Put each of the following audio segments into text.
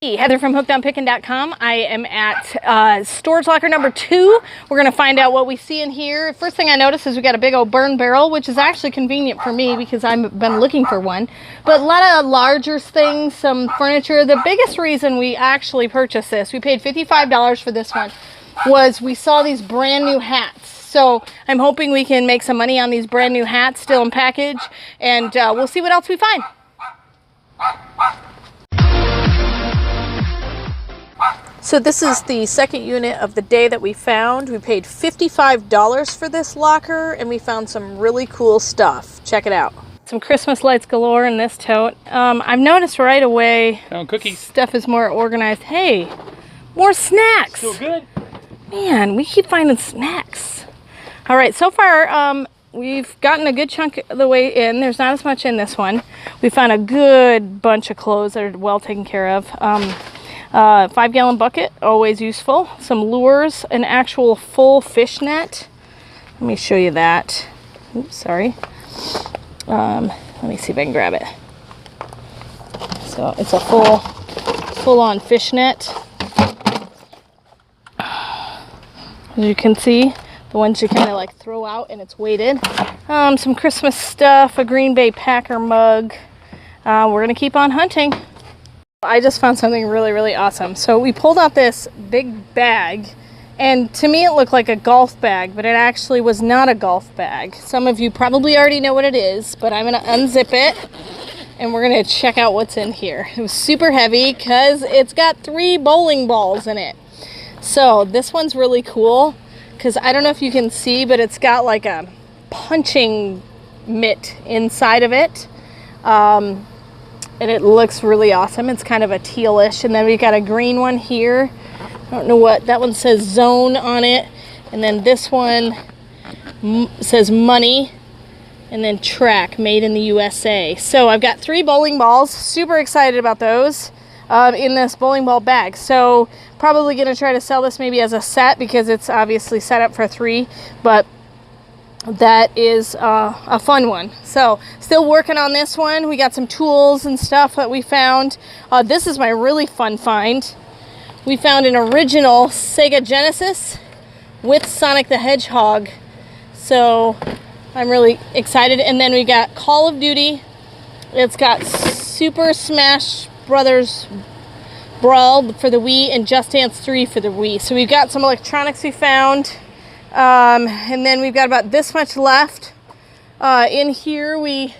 Hey, Heather from HookedOnPickin.com. I am at storage locker number 2. We're going to find out what we see in here. First thing I noticed is we got a big old burn barrel, which is actually convenient for me because I've been looking for one. But a lot of larger things, some furniture. The biggest reason we actually purchased this, we paid $55 for this one, was we saw these brand new hats. So I'm hoping we can make some money on these brand new hats still in package, and we'll see what else we find. So this is the second unit of the day that we found. We paid $55 for this locker and we found some really cool stuff. Check it out. Some Christmas lights galore in this tote. I've noticed right away cookies. Stuff is more organized. Hey, more snacks. Still good. Man, we keep finding snacks. All right, so far we've gotten a good chunk of the way in. There's not as much in this one. We found a good bunch of clothes that are well taken care of. 5-gallon bucket, always useful. Some lures, an actual full fish net. Let me show you that. Oops, sorry. Let me see if I can grab it. So it's a full-on fish net. As you can see, the ones you kind of like throw out and it's weighted. Some Christmas stuff, a Green Bay Packer mug. We're gonna keep on hunting. I just found something really, really awesome. So we pulled out this big bag, and to me it looked like a golf bag, but it actually was not a golf bag. Some of you probably already know what it is, but I'm gonna unzip it and we're gonna check out what's in here. It was super heavy because it's got 3 bowling balls in it. So this one's really cool because I don't know if you can see, but it's got like a punching mitt inside of it. And it looks really awesome. It's kind of a tealish. And then we got a green one here. I don't know what, that one says zone on it. And then this one says money. And then track, made in the USA. So I've got 3 bowling balls. Super excited about those in this bowling ball bag. So probably gonna try to sell this maybe as a set because it's obviously set up for 3. But that is a fun one. So still working on this one. We got some tools and stuff that we found. This is my really fun find. We found an original Sega Genesis with Sonic the Hedgehog. So I'm really excited. And then we got Call of Duty. It's got Super Smash Brothers Brawl for the Wii and Just Dance 3 for the Wii. So we've got some electronics we found. And then we've got about this much left. In here we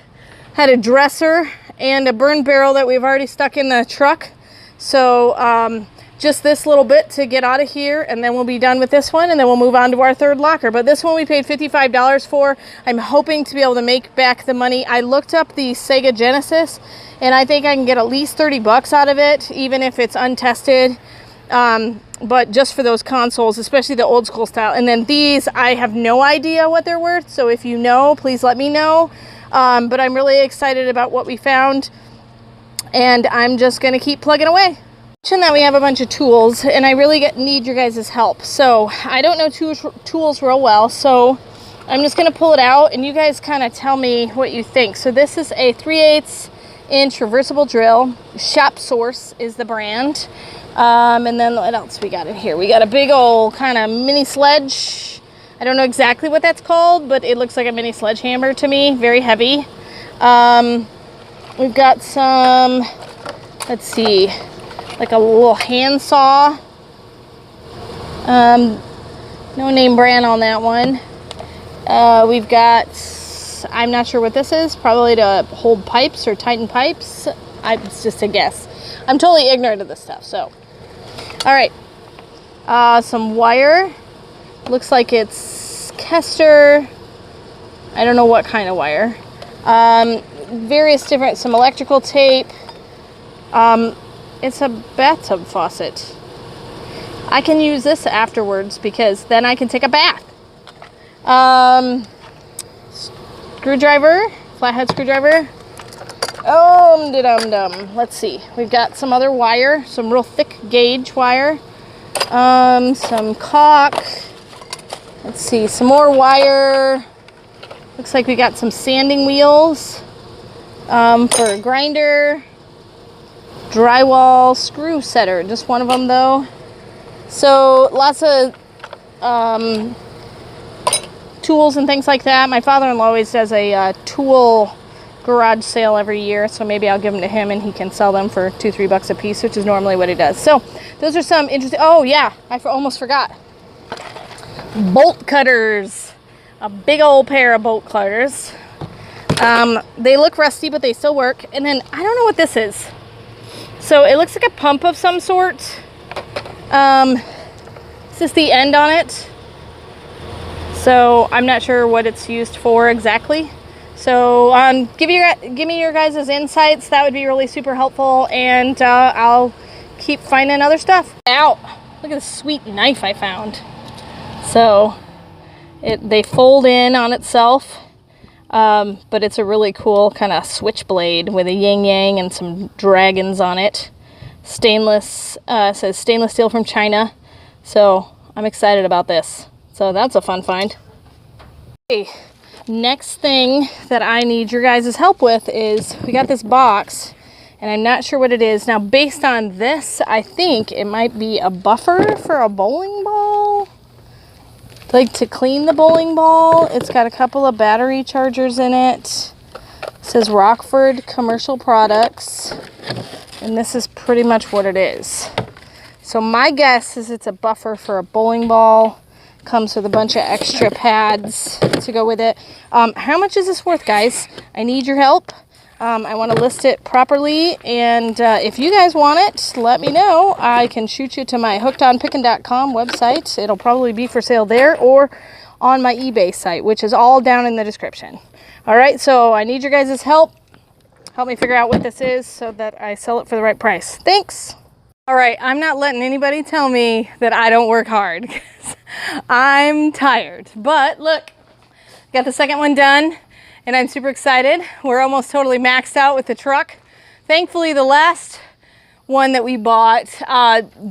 had a dresser and a burn barrel that we've already stuck in the truck. So just this little bit to get out of here, and then we'll be done with this one, and then we'll move on to our third locker. But this one we paid $55 for. I'm hoping to be able to make back the money. I looked up the Sega Genesis, and I think I can get at least 30 bucks out of it, even if it's untested. But just for those consoles, especially the old school style. And then these, I have no idea what they're worth. So if you know, please let me know. But I'm really excited about what we found. And I'm just going to keep plugging away. Mentioned that we have a bunch of tools, and I really need your guys' help. So I don't know tools real well. So I'm just going to pull it out, and you guys kind of tell me what you think. So this is a 3/8-inch reversible drill. Shop Source is the brand. And then what else we got in here? We got a big old kind of mini sledge. I don't know exactly what that's called, but it looks like a mini sledgehammer to me. Very heavy. We've got some, let's see, like a little hand saw. No name brand on that one. We've got, I'm not sure what this is. Probably to hold pipes or tighten pipes. It's just a guess. I'm totally ignorant of this stuff, so. All right, some wire. Looks like it's Kester. I don't know what kind of wire. Various different, some electrical tape. It's a bathtub faucet. I can use this afterwards because then I can take a bath. Screwdriver, flathead screwdriver. Let's see. We've got some other wire, some real thick gauge wire. Some caulk. Let's see, some more wire. Looks like we got some sanding wheels for a grinder. drywall screw setter. Just one of them though. So lots of tools and things like that. My father-in-law always does a tool garage sale every year, so maybe I'll give them to him and he can sell them for $2-3 a piece, which is normally what he does. So those are some interesting. Oh yeah, I almost forgot. Bolt cutters. A big old pair of bolt cutters. They look rusty, but they still work. And then I don't know what this is. So it looks like a pump of some sort. This is the end on it. So I'm not sure what it's used for exactly. So give me your guys' insights. That would be really super helpful. And I'll keep finding other stuff. Ow! Look at this sweet knife I found. So they fold in on itself. But it's a really cool kind of switchblade with a yin-yang and some dragons on it. Stainless, says stainless steel from China. So I'm excited about this. So that's a fun find. Okay, next thing that I need your guys' help with is we got this box and I'm not sure what it is. Now based on this, I think it might be a buffer for a bowling ball. Like to clean the bowling ball. It's got a couple of battery chargers in it. It says Rockford Commercial Products. And this is pretty much what it is. So my guess is it's a buffer for a bowling ball. Comes with a bunch of extra pads to go with it. How much is this worth, guys? I need your help. I want to list it properly, and if you guys want it, let me know. I can shoot you to my hookedonpickin.com website. It'll probably be for sale there or on my eBay site, which is all down in the description. All right, so I need your guys' help. Help me figure out what this is so that I sell it for the right price. Thanks. All right, I'm not letting anybody tell me that I don't work hard because I'm tired. But look, got the second one done. And I'm super excited. We're almost totally maxed out with the truck. Thankfully, the last one that we bought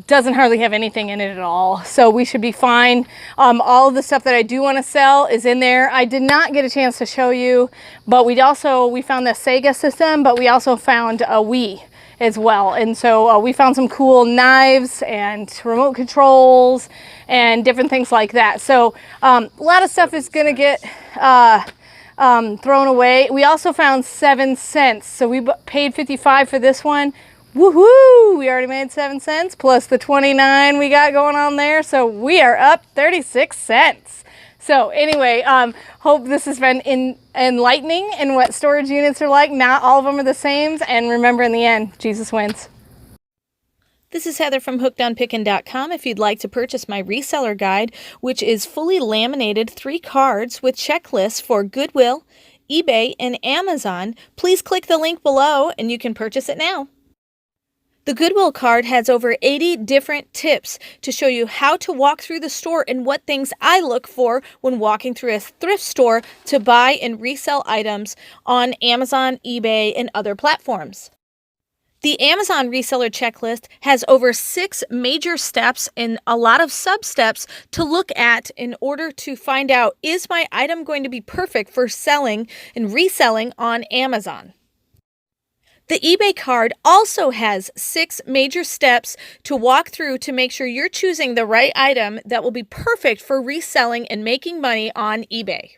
doesn't hardly have anything in it at all. So we should be fine. All of the stuff that I do want to sell is in there. I did not get a chance to show you, but we found the Sega system, but we also found a Wii as well. And so we found some cool knives and remote controls and different things like that. So a lot of stuff is gonna get thrown away. We also found 7 cents. So we paid 55 for this one. Woohoo! We already made 7 cents plus the 29 we got going on there. So we are up 36 cents. So anyway, hope this has been enlightening in what storage units are like. Not all of them are the same. And remember, in the end, Jesus wins. This is Heather from hookedonpickin.com. If you'd like to purchase my reseller guide, which is fully laminated 3 cards with checklists for Goodwill, eBay, and Amazon, please click the link below and you can purchase it now. The Goodwill card has over 80 different tips to show you how to walk through the store and what things I look for when walking through a thrift store to buy and resell items on Amazon, eBay, and other platforms. The Amazon reseller checklist has over 6 major steps and a lot of sub-steps to look at in order to find out, is my item going to be perfect for selling and reselling on Amazon? The eBay card also has 6 major steps to walk through to make sure you're choosing the right item that will be perfect for reselling and making money on eBay.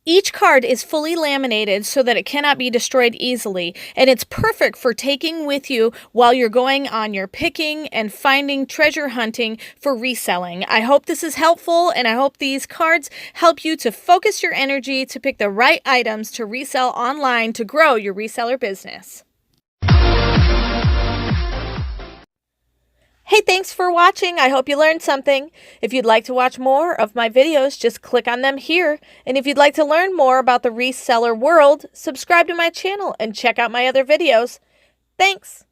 Each card is fully laminated so that it cannot be destroyed easily, and it's perfect for taking with you while you're going on your picking and finding treasure hunting for reselling. I hope this is helpful, and I hope these cards help you to focus your energy to pick the right items to resell online to grow your reseller business. Hey, thanks for watching. I hope you learned something. If you'd like to watch more of my videos, just click on them here. And if you'd like to learn more about the reseller world, subscribe to my channel and check out my other videos. Thanks.